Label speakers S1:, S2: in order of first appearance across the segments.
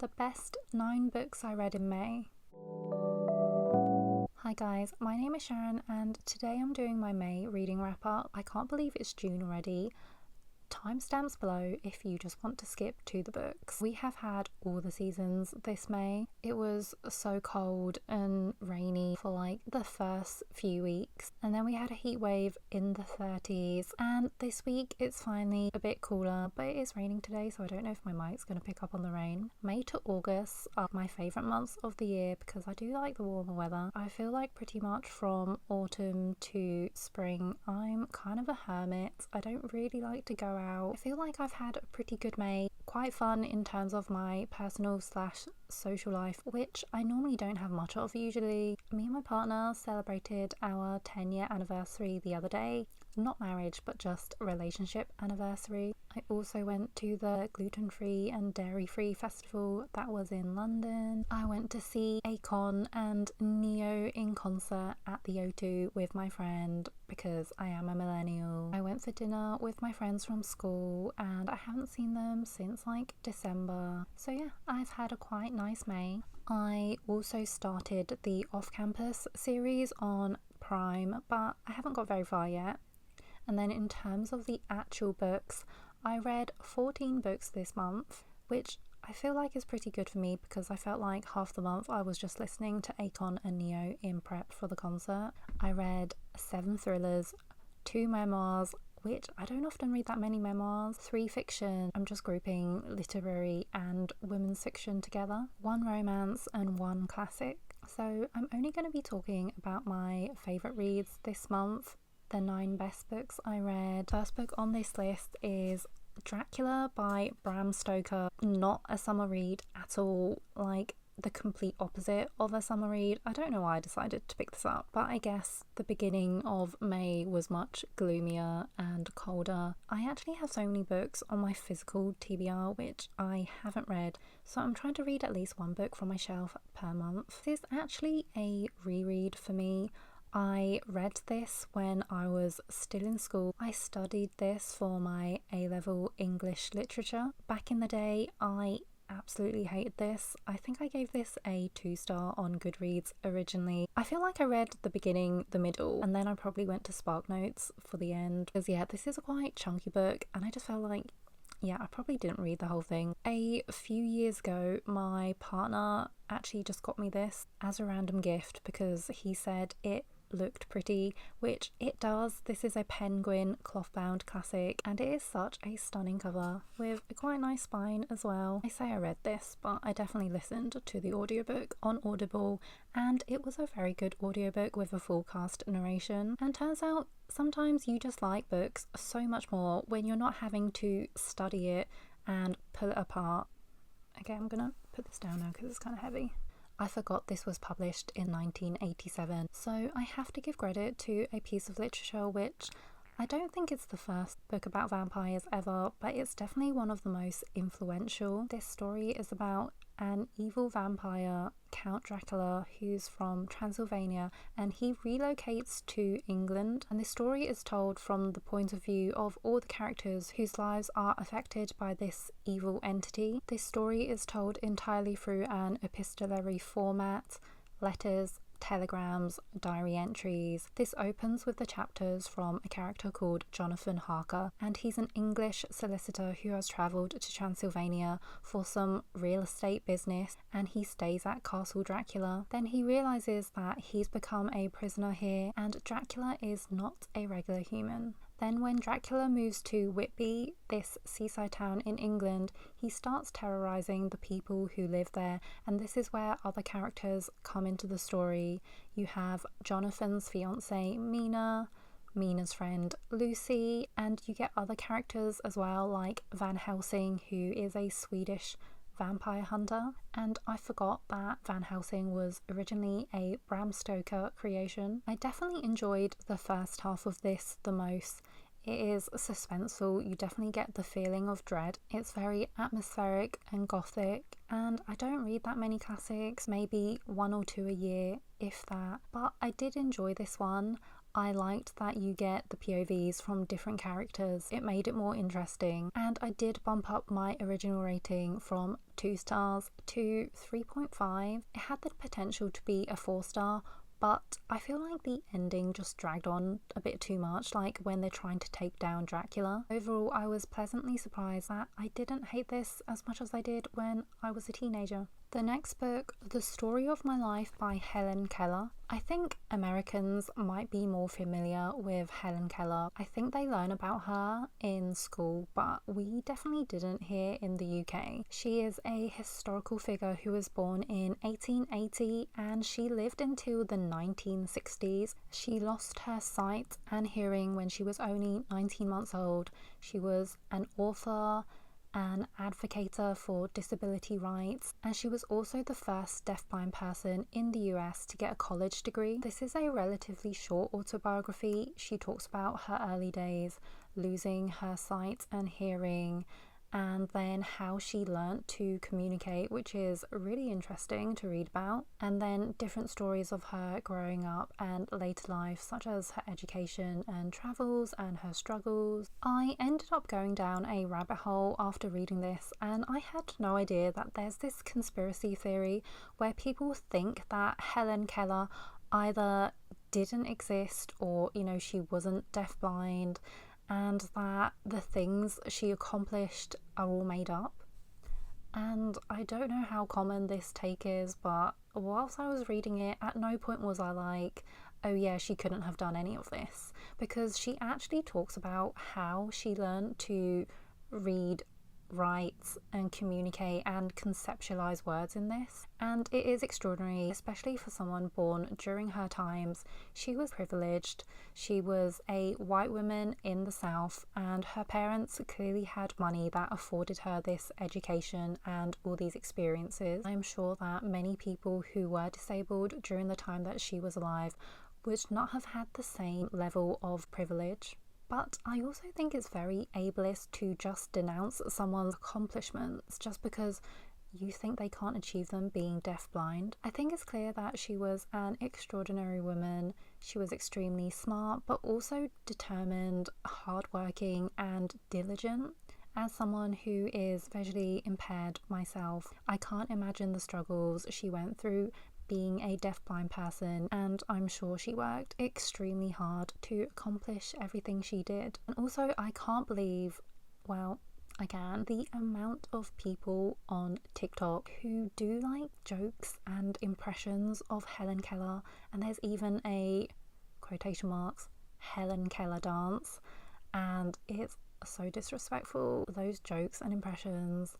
S1: The best 9 books I read in May. Hi guys, my name is Sharon and today I'm doing my May reading wrap up. I can't believe it's June already. Timestamps below if you just want to skip to the books. We have had all the seasons this May. It was so cold and rainy for like the first few weeks, and then we had a heat wave in the 30s, and this week it's finally a bit cooler, but it is raining today, so I don't know if my mic's going to pick up on the rain. May to August are my favourite months of the year because I do like the warmer weather. I feel like pretty much from autumn to spring I'm kind of a hermit. I don't really like to go out. I feel like I've had a pretty good May, quite fun in terms of my personal / social life, which I normally don't have much of usually. Me and my partner celebrated our 10-year anniversary the other day. Not marriage, but just relationship anniversary. I also went to the gluten-free and dairy-free festival that was in London. I went to see Akon and Neo in concert at the O2 with my friend because I am a millennial. I went for dinner with my friends from school and I haven't seen them since like December. So yeah, I've had a quite nice May. I also started the off-campus series on Prime, but I haven't got very far yet. And then in terms of the actual books, I read 14 books this month, which I feel like is pretty good for me because I felt like half the month I was just listening to Akon and Neo in prep for the concert. I read 7 thrillers, 2 memoirs, which I don't often read that many memoirs, 3 fiction, I'm just grouping literary and women's fiction together, 1 romance and 1 classic. So I'm only going to be talking about my favourite reads this month. The 9 best books I read. First book on this list is Dracula by Bram Stoker. Not a summer read at all, like the complete opposite of a summer read. I don't know why I decided to pick this up, but I guess the beginning of May was much gloomier and colder. I actually have so many books on my physical TBR which I haven't read, so I'm trying to read at least 1 book from my shelf per month. This is actually a reread for me. I read this when I was still in school. I studied this for my A-level English literature. Back in the day, I absolutely hated this. I think I gave this a 2-star on Goodreads originally. I feel like I read the beginning, the middle, and then I probably went to SparkNotes for the end. Because yeah, this is a quite chunky book, and I just felt like I probably didn't read the whole thing. A few years ago, my partner actually just got me this as a random gift because he said it looked pretty, which it does. This is a penguin cloth bound classic and it is such a stunning cover with a quite nice spine as well. I say I read this, but I definitely listened to the audiobook on Audible and it was a very good audiobook with a full cast narration. And turns out sometimes you just like books so much more when you're not having to study it and pull it apart. Okay, I'm gonna put this down now because it's kind of heavy. I forgot this was published in 1987, so I have to give credit to a piece of literature which I don't think it's the first book about vampires ever, but it's definitely one of the most influential. This story is about an evil vampire, Count Dracula, who's from Transylvania, and he relocates to England. And this story is told from the point of view of all the characters whose lives are affected by this evil entity. This story is told entirely through an epistolary format, letters, telegrams, diary entries. This opens with the chapters from a character called Jonathan Harker, and he's an English solicitor who has travelled to Transylvania for some real estate business, and he stays at Castle Dracula. Then he realises that he's become a prisoner here and Dracula is not a regular human. Then when Dracula moves to Whitby, this seaside town in England, he starts terrorising the people who live there, and this is where other characters come into the story. You have Jonathan's fiancée Mina, Mina's friend Lucy, and you get other characters as well like Van Helsing, who is a Swedish vampire hunter. And I forgot that Van Helsing was originally a Bram Stoker creation. I definitely enjoyed the first half of this the most. It is suspenseful, you definitely get the feeling of dread. It's very atmospheric and gothic, and I don't read that many classics, maybe 1 or 2 a year, if that, but I did enjoy this one. I liked that you get the POVs from different characters. It made it more interesting, and I did bump up my original rating from 2 stars to 3.5. It had the potential to be a 4-star, but I feel like the ending just dragged on a bit too much, like when they're trying to take down Dracula. Overall, I was pleasantly surprised that I didn't hate this as much as I did when I was a teenager. The next book, The Story of My Life by Helen Keller. I think Americans might be more familiar with Helen Keller. I think they learn about her in school, but we definitely didn't here in the UK. She is a historical figure who was born in 1880 and she lived until the 1960s. She lost her sight and hearing when she was only 19 months old. She was an author, an advocator for disability rights, and she was also the first deafblind person in the US to get a college degree. This is a relatively short autobiography. She talks about her early days, losing her sight and hearing, and then how she learnt to communicate, which is really interesting to read about, and then different stories of her growing up and later life, such as her education and travels and her struggles. I ended up going down a rabbit hole after reading this, and I had no idea that there's this conspiracy theory where people think that Helen Keller either didn't exist or, she wasn't deafblind, and that the things she accomplished are all made up. And I don't know how common this take is, but whilst I was reading it, at no point was I like, oh yeah, she couldn't have done any of this, because she actually talks about how she learned to read, write and communicate and conceptualize words in this, and it is extraordinary, especially for someone born during her times. She was privileged. She was a white woman in the South, and her parents clearly had money that afforded her this education and all these experiences. I'm sure that many people who were disabled during the time that she was alive would not have had the same level of privilege. But I also think it's very ableist to just denounce someone's accomplishments just because you think they can't achieve them being deafblind. I think it's clear that she was an extraordinary woman. She was extremely smart, but also determined, hardworking, and diligent. As someone who is visually impaired myself, I can't imagine the struggles she went through being a deafblind person, and I'm sure she worked extremely hard to accomplish everything she did. And also, I can't believe, well, I can, the amount of people on TikTok who do like jokes and impressions of Helen Keller, and there's even a quotation marks Helen Keller dance, and it's so disrespectful. Those jokes and impressions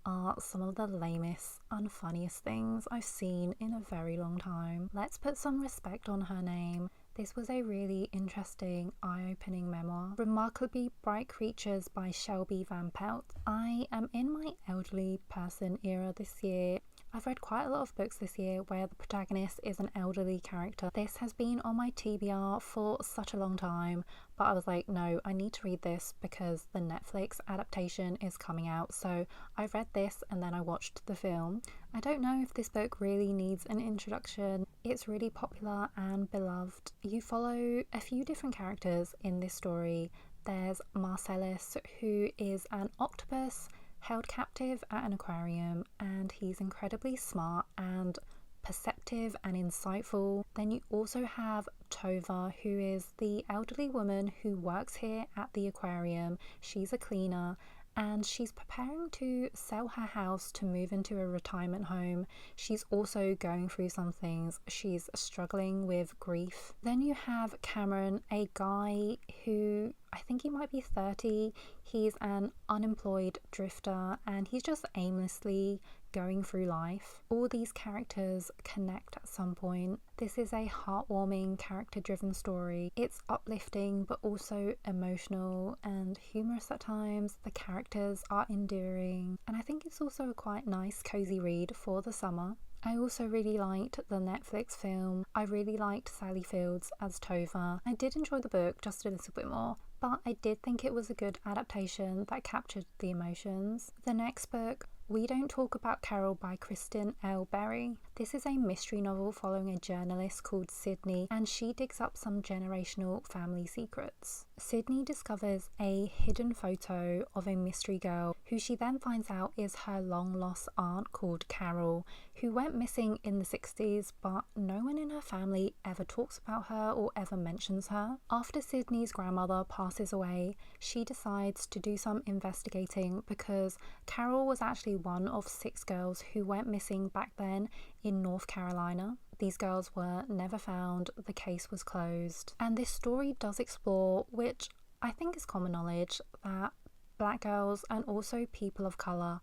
S1: are some of the lamest, unfunniest things I've seen in a very long time. Let's put some respect on her name. This was a really interesting, eye-opening memoir. Remarkably Bright Creatures by Shelby van Pelt. I am in my elderly person era this year. I've read quite a lot of books this year where the protagonist is an elderly character. This has been on my TBR for such a long time, but I was like, no, I need to read this because the Netflix adaptation is coming out. So I read this and then I watched the film. I don't know if this book really needs an introduction. It's really popular and beloved. You follow a few different characters in this story. There's Marcellus, who is an octopus held captive at an aquarium, and he's incredibly smart and perceptive and insightful. Then you also have Tova, who is the elderly woman who works here at the aquarium. She's a cleaner and she's preparing to sell her house to move into a retirement home. She's also going through some things. She's struggling with grief. Then you have Cameron, a guy who I think he might be 30. He's an unemployed drifter and he's just aimlessly going through life. All these characters connect at some point. This is a heartwarming, character-driven story. It's uplifting but also emotional and humorous at times. The characters are endearing, and I think it's also a quite nice, cozy read for the summer. I also really liked the Netflix film. I really liked Sally Fields as Tova. I did enjoy the book just a little bit more, but I did think it was a good adaptation that captured the emotions. The next book We Don't Talk About Carol by Kristen L. Berry. This is a mystery novel following a journalist called Sydney, and she digs up some generational family secrets. Sydney discovers a hidden photo of a mystery girl who she then finds out is her long lost aunt called Carol, who went missing in the 60s, but no one in her family ever talks about her or ever mentions her. After Sydney's grandmother passes away, she decides to do some investigating because Carol was actually one of 6 girls who went missing back then in North Carolina. These girls were never found, the case was closed. And this story does explore, which I think is common knowledge, that black girls and also people of colour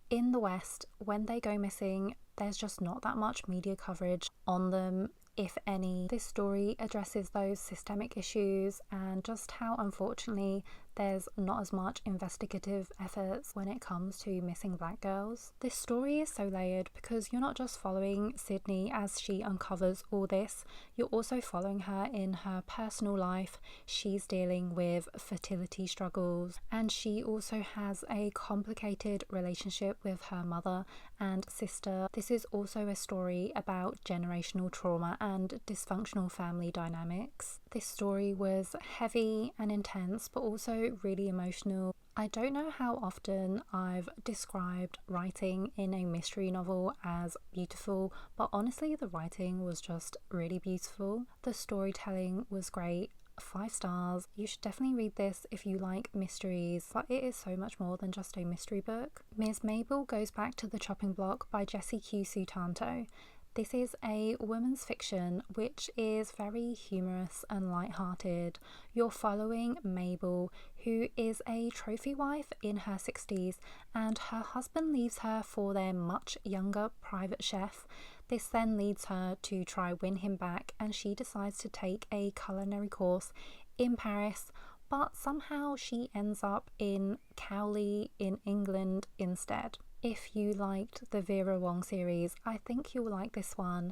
S1: in the West, when they go missing, there's just not that much media coverage on them, if any. This story addresses those systemic issues and just how unfortunately there's not as much investigative efforts when it comes to missing black girls. This story is so layered because you're not just following Sydney as she uncovers all this, you're also following her in her personal life. She's dealing with fertility struggles, and she also has a complicated relationship with her mother and sister. This is also a story about generational trauma and dysfunctional family dynamics. This story was heavy and intense, but also really emotional. I don't know how often I've described writing in a mystery novel as beautiful, but honestly the writing was just really beautiful. The storytelling was great. 5 stars. You should definitely read this if you like mysteries, but it is so much more than just a mystery book. Ms. Mabel Goes Back to the Chopping Block by Jessie Q. Sutanto. This is a women's fiction which is very humorous and light-hearted. You're following Mabel, who is a trophy wife in her 60s, and her husband leaves her for their much younger private chef. This then leads her to try win him back, and she decides to take a culinary course in Paris, but somehow she ends up in Cowley in England instead. If you liked the Vera Wong series, I think you'll like this one.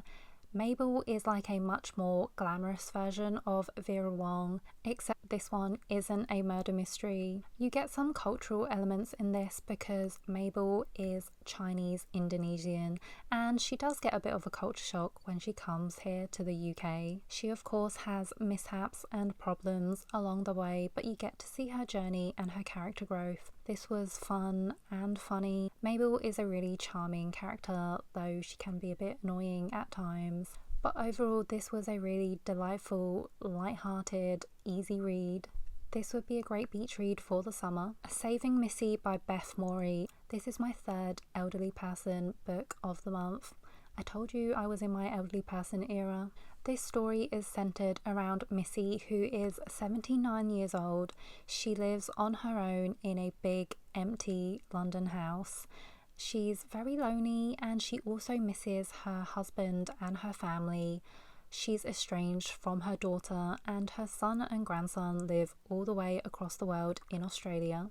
S1: Mabel is like a much more glamorous version of Vera Wong, except this one isn't a murder mystery. You get some cultural elements in this because Mabel is Chinese Indonesian, and she does get a bit of a culture shock when she comes here to the UK. She of course has mishaps and problems along the way, but you get to see her journey and her character growth. This was fun and funny. Mabel is a really charming character, though she can be a bit annoying at times. But overall, this was a really delightful, light-hearted, easy read. This would be a great beach read for the summer. Saving Missy by Beth Morrey. This is my 3rd elderly person book of the month. I told you I was in my elderly person era. This story is centered around Missy, who is 79 years old. She lives on her own in a big, empty London house. She's very lonely, and she also misses her husband and her family. She's estranged from her daughter, and her son and grandson live all the way across the world in Australia.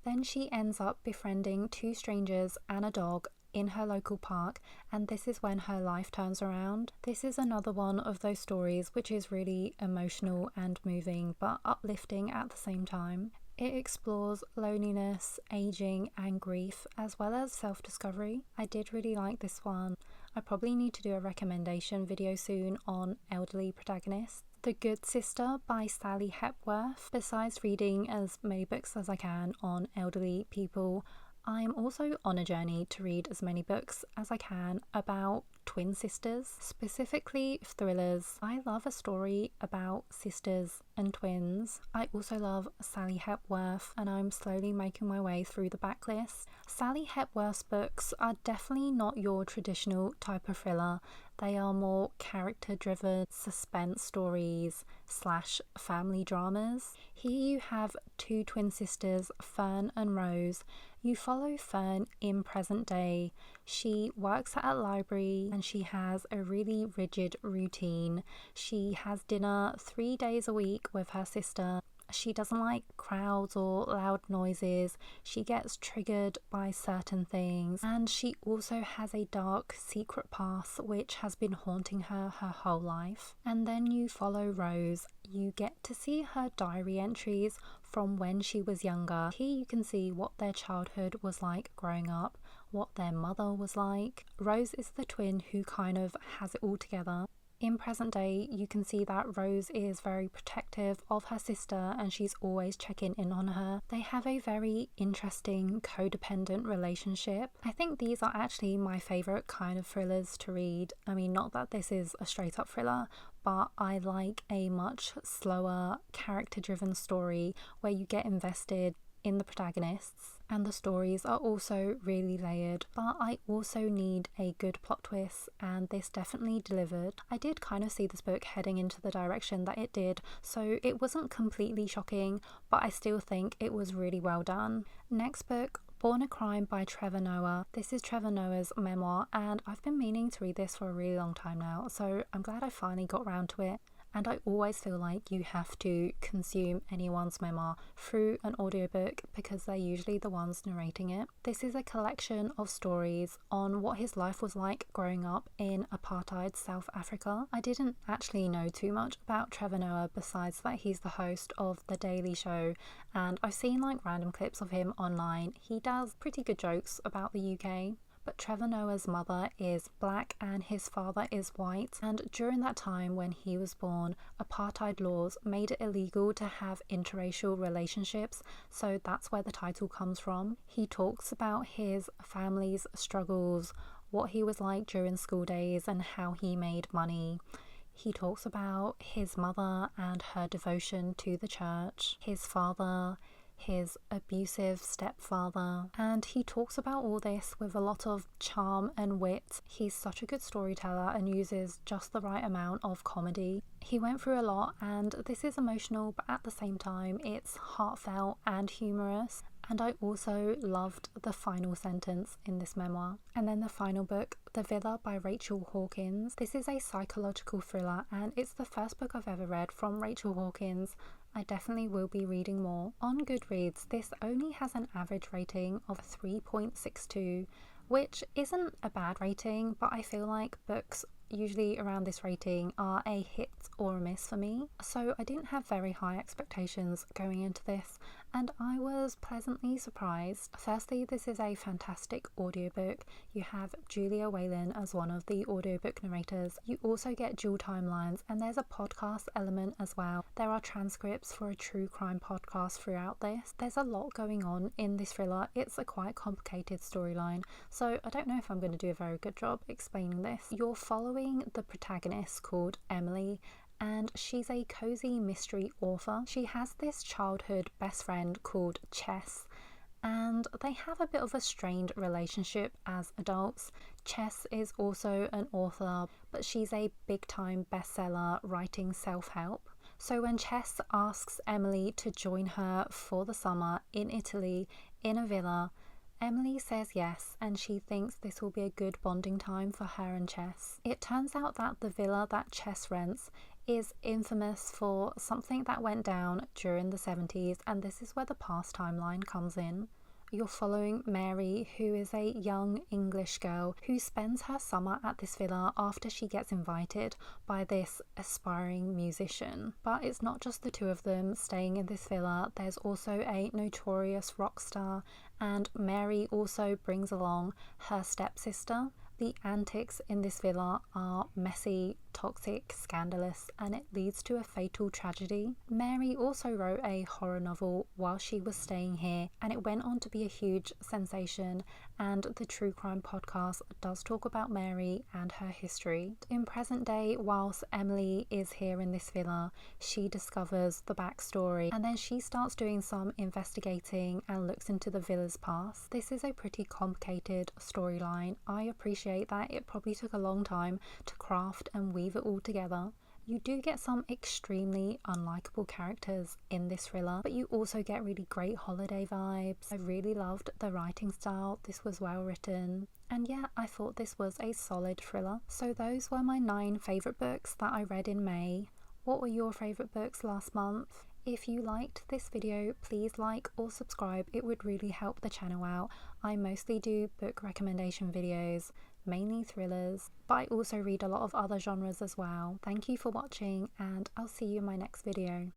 S1: Then she ends up befriending 2 strangers and a dog in her local park, and this is when her life turns around. This is another one of those stories which is really emotional and moving, but uplifting at the same time. It explores loneliness, aging and grief, as well as self-discovery. I did really like this one. I probably need to do a recommendation video soon on elderly protagonists. The Good Sister by Sally Hepworth. Besides reading as many books as I can on elderly people, I'm also on a journey to read as many books as I can about twin sisters, specifically thrillers. I love a story about sisters and twins. I also love Sally Hepworth, and I'm slowly making my way through the backlist. Sally Hepworth's books are definitely not your traditional type of thriller. They are more character-driven suspense stories / family dramas. Here you have 2 twin sisters, Fern and Rose. You follow Fern in present day. She works at a library and she has a really rigid routine. She has dinner 3 days a week with her sister. She doesn't like crowds or loud noises. She gets triggered by certain things, and she also has a dark secret past which has been haunting her whole life. And then you follow Rose. You get to see her diary entries from when she was younger. Here you can see what their childhood was like growing up, what their mother was like. Rose is the twin who kind of has it all together. In present day, you can see that Rose is very protective of her sister and she's always checking in on her. They have a very interesting codependent relationship. I think these are actually my favourite kind of thrillers to read. I mean, not that this is a straight up thriller, but I like a much slower, character-driven story where you get invested in the protagonists, and the stories are also really layered, but I also need a good plot twist, and this definitely delivered. I did kind of see this book heading into the direction that it did, so it wasn't completely shocking, but I still think it was really well done. Next book, Born a Crime by Trevor Noah. This is Trevor Noah's memoir, and I've been meaning to read this for a really long time now, so I'm glad I finally got around to it. And I always feel like you have to consume anyone's memoir through an audiobook because they're usually the ones narrating it. This is a collection of stories on what his life was like growing up in apartheid South Africa. I didn't actually know too much about Trevor Noah besides that he's the host of The Daily Show, and I've seen like random clips of him online. He does pretty good jokes about the UK. But Trevor Noah's mother is black and his father is white, and during that time when he was born, apartheid laws made it illegal to have interracial relationships, so that's where the title comes from. He talks about his family's struggles, what he was like during school days and how he made money. He talks about his mother and her devotion to the church, his father, his abusive stepfather, and he talks about all this with a lot of charm and wit. He's such a good storyteller and uses just the right amount of comedy. He went through a lot, and this is emotional, but at the same time it's heartfelt and humorous. And I also loved the final sentence in this memoir. And then the final book, The Villa by Rachel Hawkins. This is a psychological thriller, and it's the first book I've ever read from Rachel Hawkins. I definitely will be reading more. On Goodreads, this only has an average rating of 3.62, which isn't a bad rating, but I feel like books usually around this rating are a hit or a miss for me. So I didn't have very high expectations going into this, and I was pleasantly surprised. Firstly, this is a fantastic audiobook. You have Julia Whalen as one of the audiobook narrators. You also get dual timelines, and there's a podcast element as well. There are transcripts for a true crime podcast throughout this. There's a lot going on in this thriller. It's a quite complicated storyline, so I don't know if I'm going to do a very good job explaining this. You're following the protagonist called Emily, and she's a cozy mystery author. She has this childhood best friend called Chess, and they have a bit of a strained relationship as adults. Chess is also an author, but she's a big-time bestseller writing self-help. So when Chess asks Emily to join her for the summer in Italy in a villa, Emily says yes, and she thinks this will be a good bonding time for her and Chess. It turns out that the villa that Chess rents is infamous for something that went down during the 70s, and this is where the past timeline comes in. You're following Mary, who is a young English girl who spends her summer at this villa after she gets invited by this aspiring musician. But it's not just the two of them staying in this villa, there's also a notorious rock star, and Mary also brings along her stepsister. The antics in this villa are messy, toxic, scandalous, and it leads to a fatal tragedy. Mary also wrote a horror novel while she was staying here, and it went on to be a huge sensation, and the True Crime podcast does talk about Mary and her history. In present day, whilst Emily is here in this villa, she discovers the backstory, and then she starts doing some investigating and looks into the villa's past. This is a pretty complicated storyline. I appreciate that it probably took a long time to craft and weave it all together. You do get some extremely unlikable characters in this thriller, but you also get really great holiday vibes. I really loved the writing style. This was well written, and yeah, I thought this was a solid thriller. So those were my 9 favourite books that I read in May. What were your favourite books last month? If you liked this video, please like or subscribe. It would really help the channel out. I mostly do book recommendation videos, mainly thrillers, but I also read a lot of other genres as well. Thank you for watching, and I'll see you in my next video.